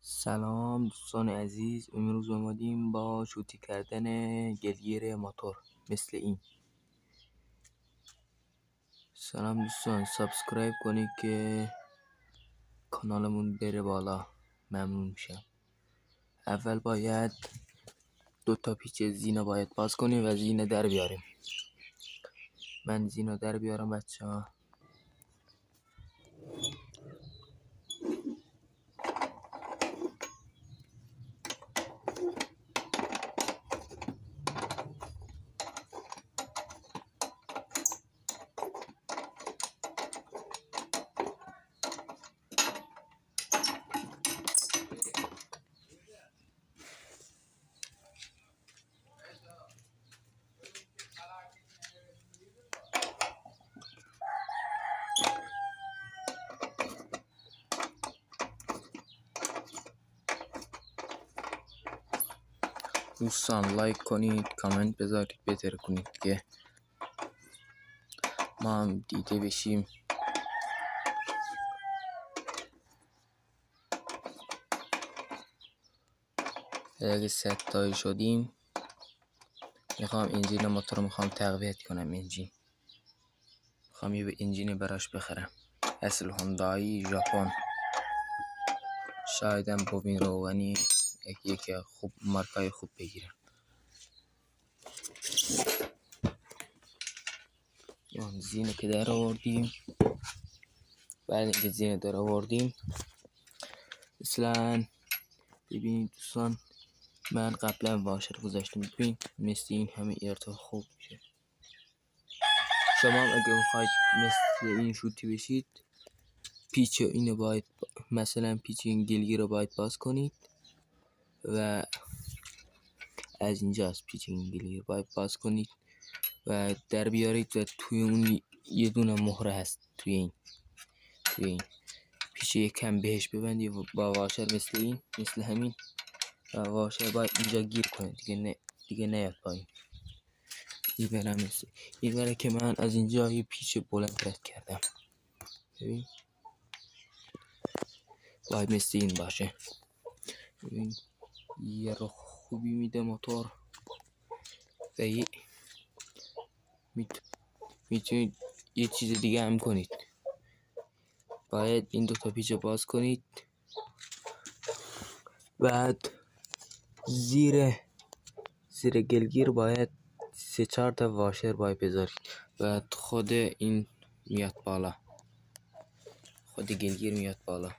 سلام دوستان عزیز، امروز اومدیم با شوتی کردن گلگیر موتور مثل این. سلام دوستان، سابسکرایب کنید که کانالمون بره بالا، ممنون میشم. اول باید 2 پیچ زینه باید باز کنیم و زینه در بیاریم. من زینه در بیارم بچه ها. دوستان لایک کنید، کامنت بذارید، بهتر کنید که ما هم دیده بشیم. اگه ستایی شدیم میخوام انجین موتور میخوام تقویت کنم. میخوام یه انجین براش بخرم، اصل هوندای ژاپن، شایدم بوبین روغنی یکی خوب مارکای خوب بگیرم. زینه که در آوردیم، بعد اینکه زینه در آوردیم مثلا ببینید دوستان، من قبلا واشر گذاشتم، ببین مثل این همه ارتباط خوب میشه. شما اگه میخواید مثل این شوتی بشید، پیچ اینو باید مثلا پیچ این گلگیر رو باید باز کنید و از اینجاست پیچ این گلگیر باید باز کنید و در بیارید و توی اون یه دونه مهره هست، توی این پیچ یکم بهش ببندید با واشر مثل همین و واشر باید اینجا گیر کنه دیگه نیاد پایین. این برای که من از اینجا یه پیچ بلند رد کردم. ببین باید مثل این باشه. ببین یه رو خوبی میده موتور و میتونید یه چیز دیگه هم کنید. باید این 2 پیچ باز کنید، بعد زیر گلگیر باید 3-4 واشر باید بذارید، بعد خود این میاد بالا، خود گلگیر میاد بالا.